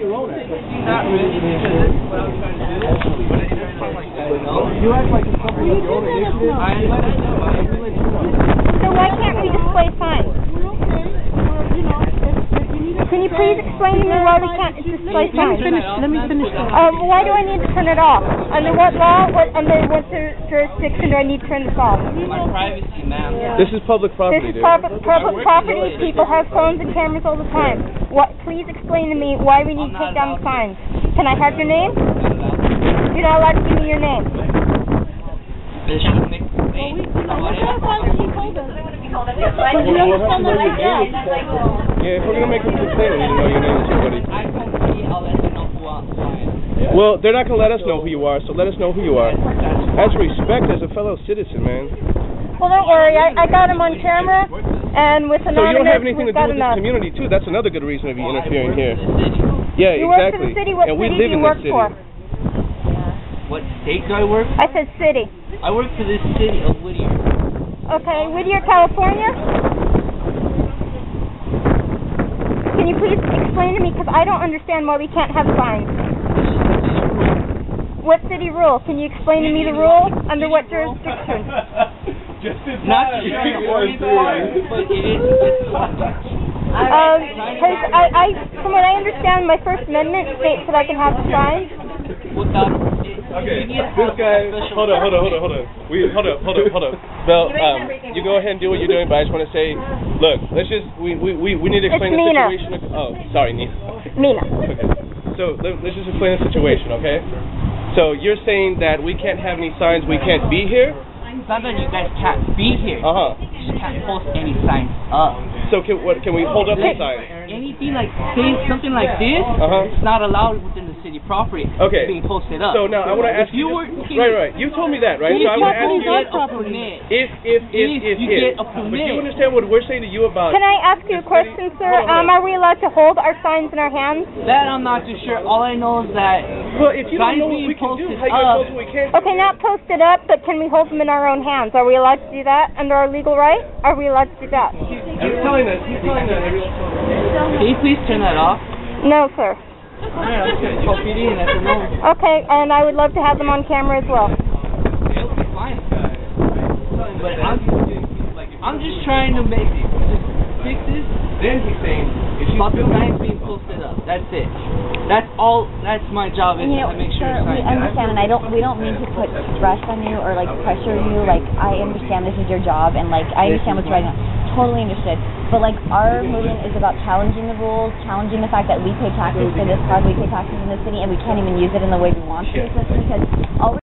your own act. Not really, because this is what I was trying to do. But it didn't sound like that, You act like it's something of your own initiative. So why can't we display signs? Can you please explain to me why we can't display signs? Let me finish. Why do I need to turn it off? Under what law? Under what jurisdiction do I need to turn this off? My privacy, ma'am. This is public property, This is public property. People have phones and cameras all the time. Please explain to me why we need to take down the signs. Can I have your name? You're not allowed to give me your name. This should make a complaint. Yeah, if we're gonna make a complaint, we need to know your name too, buddy. I come to you, I'll let you know who I'm fine. Well, they're not gonna let us know who you are, so let us know who you are. As respect as a fellow citizen, man. Well, don't worry. I got him on camera, and with So you don't have anything to do with this enough. community too. That's another good reason of you interfering here. Yeah, You work for exactly. the city. What And we city live do in you work this city. for? What state do I work for? I said city. I work for the city of Whittier. Okay, Whittier, California? Can you please explain to me, because I don't understand why we can't have signs. What city rule? Can you explain to me the rule? Under what jurisdiction? Not sure but it is. Because from what I understand, my First Amendment states that I can have the signs. Without Okay, this guy, hold on. Well, you go ahead and do what you're doing, but I just want to say, look, let's just, we need to explain the Mina. situation. Oh, sorry, Nina. Mina. Okay, so let's just explain the situation, okay? So you're saying that we can't have any signs, we can't be here? It's not that you guys can't be here. You just can't post any signs up. So can we hold up the sign? Anything like something like this, it's not allowed within the city property. Okay. Being posted up. So now I want to ask you. Right. You told me that, right? So I want to ask you. If you get a permit. But you understand what we're saying to you about? Can I ask you a question, sir? Are we allowed to hold our signs in our hands? That I'm not too sure. All I know is that well, if you don't know what we can do, how you gonna post what we can't do? Okay, not posted up, but can we hold them in our own hands? Are we allowed to do that under our legal right? Are we allowed to do that? He's telling us. Can you please turn that off? No, sir. Alright, I was going to call PD and let them know. Okay, and I would love to have them on camera as well. It'll be fine. But I'm just trying to fix this. Then he's saying, about the signs being posted up. That's it. That's all. That's my job is to make sure. Sir, we understand, and we don't mean to put stress on you or like pressure you. Like I understand this is your job, and like I understand what's right now. Totally understood. But like our movement is about challenging the rules, challenging the fact that we pay taxes for this card, we pay taxes in the city, and we can't even use it in the way we want to. Because all we're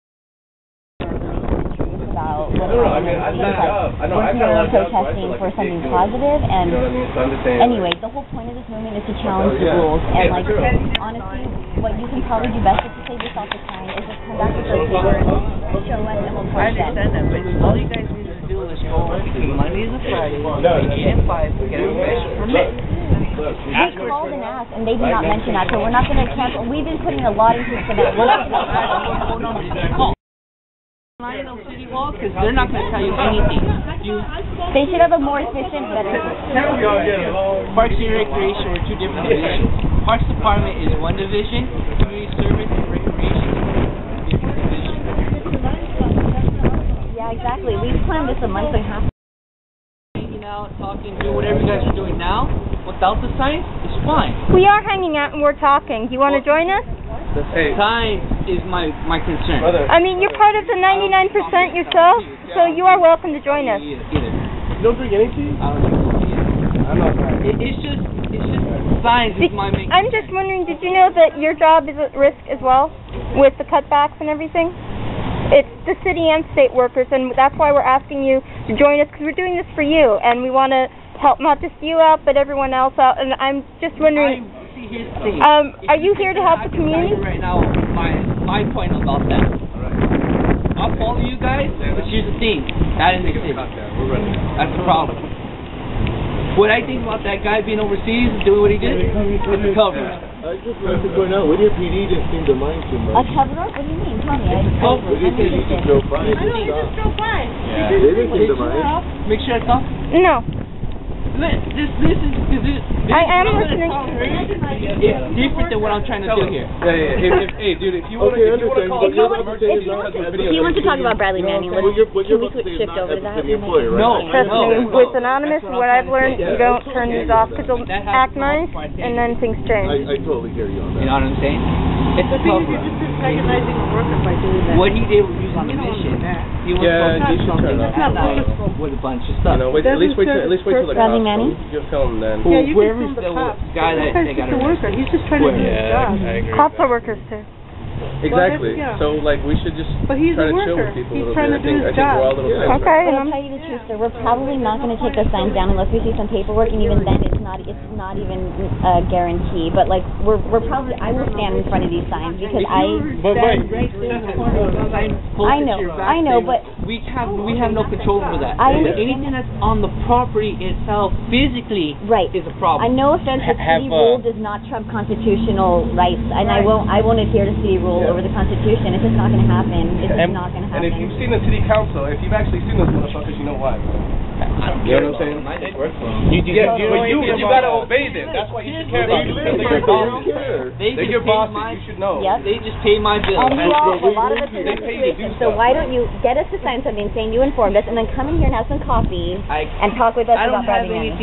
truth about what's happening in the city is like we're here protesting for something positive. And anyway, the whole point of this movement is to challenge the rules. And like honestly, what you can probably do best is to save yourself the time is just come back to the paper, show us, and we'll post them. I understand that, but all you guys need to do is go between Mondays and Fridays, 8 and 5, to get a special permit. We called and asked, and they did not mention that, so we're not going to cancel. We've been putting a lot into that. We're not going to phone number is call. Line of City Hall, because they're not going to tell you anything. They should have a more efficient, better. Parks and Recreation are two different divisions. Parks Department is one division, Community Service and Recreation is a different division. Yeah, exactly. We've planned this a month and a half. Hanging out, talking, doing whatever you guys are doing now, without the signs, it's fine. We are hanging out and we're talking. Do you want to join us? The signs is my concern. I mean, you're part of the 99% yourself, so you are welcome to join us. You don't drink any tea? I don't drink tea. I'm not bad. It's just signs is my main concern. I'm just wondering, did you know that your job is at risk as well, with the cutbacks and everything? It's the city and state workers, and that's why we're asking you to join us, because we're doing this for you, and we want to help not just you out, but everyone else out. And I'm just wondering, are you here to help the community? Right now, my point about that. I'll follow you guys, but here's the thing. That is the city. That's the problem. What I think about that guy being overseas and doing what he did, it's a cover. I just wanted to point out, Whittier PD didn't seem to mind too much. A cover up? What do you mean? Tell me. Whittier PD just drove by. I know, he just drove by. Yeah. They didn't seem to mind. Make sure it's off. No. This is I am what I'm gonna listening. tell her. It's different than what I'm trying to do here. Yeah. Hey, dude, if you want to call If it you an emergency, If you want to talk about Bradley Manning, What you're can we about to say is shift not over to as a that? city employee, right? No. Trust me, No. with Anonymous, what I've learned, you don't turn these off because they'll act nice and then things change. I totally hear you on that. You know what I'm saying? It's a tough one. antagonizing a worker by doing that. What he did was he was on a mission. He was supposed to do something with a bunch of stuff. You know, at least wait till the Bradley cops Manning? come. You'll film then. Yeah, you Whoever's can film the the cops. guy that Sometimes they got he's a worker. He's just trying to do his job. I agree. Cops are workers too. Exactly. yeah. So like we should just But he's try a to chill worker. with people He's a little trying bit. to do his I think we're all a little job. tense. Okay, And and I'll tell you the truth, sir. We're probably not going to take those signs down unless we see some paperwork, and even then, it's not even a guarantee. But like, we're probably, I will stand in front of these signs because I know, but we have no control over that. I understand. Anything that's on the property itself physically right. is a problem. I know offense, but city rule does not trump constitutional rights, and I won't adhere to city rule over the Constitution. It's just not going to happen. It's just not going to happen. And if you've seen the city council, if you've actually seen those motherfuckers, you know why. You know what I'm saying? You gotta obey them. That's why you should care about them. Because they're your bosses. They're your bosses. You should know. Yep. They just pay my bills. And you all, a lot of us in this situation, so why don't you get us to sign something saying you informed us, and then come in here and have some coffee and talk with us I don't about have Bradley Manning.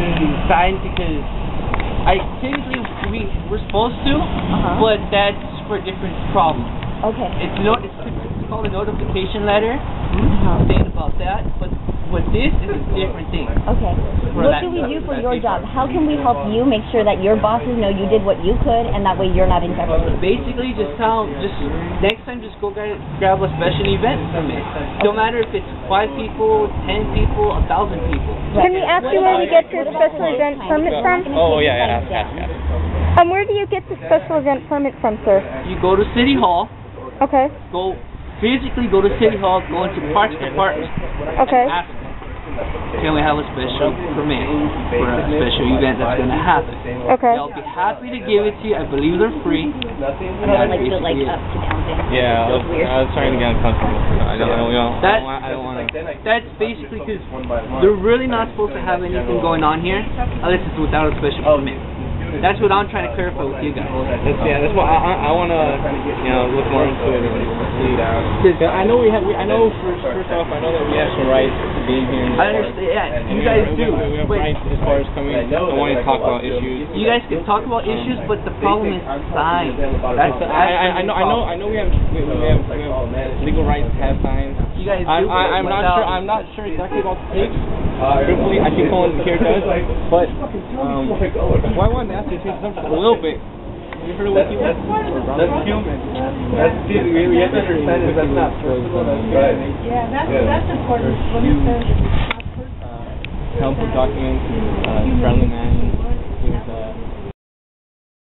anything signed because technically we're supposed to, but that's for a different problem. Okay. It's called a notification letter saying about that, but this is a different thing. Okay. What do we do for your job? How can we help you make sure that your bosses know you did what you could, and that way you're not in jeopardy? Basically, just next time, just go grab a special event permit. No matter if it's 5 people, 10 people, 1,000 people. Can we ask you where we get your special event permit from? Oh yeah. Where do you get the special event permit from, sir? You go to City Hall. Okay. Physically go to City Hall, go into Parks Department. Okay. Ask them, can we have a special permit for a special event that's going to happen? Okay. They'll be happy to give it to you. I believe they're free. And that's Like basically it. up to counting. Yeah, I was trying to get uncomfortable. I don't want to. That's basically because they're really not supposed to have anything going on here unless it's without a special permit. That's what I'm trying to clarify with you guys. That's why I want to, look more into it and see it out. Because I know first off, I know that we have some rights to be here. I understand. Yeah, you guys do. We have rights as far as coming and wanting to talk about issues. You guys can talk about issues, but the problem is signs. I know we have legal rights to have signs. You guys do. I'm not sure exactly about the tapes. Truthfully, I think Colin here does, but why I wanted to ask you to change something a little bit. You heard of Whittier? That's human. We have to understand is that's not personal. Yeah, that's important. Let me say Help with documents, Bradley Manning,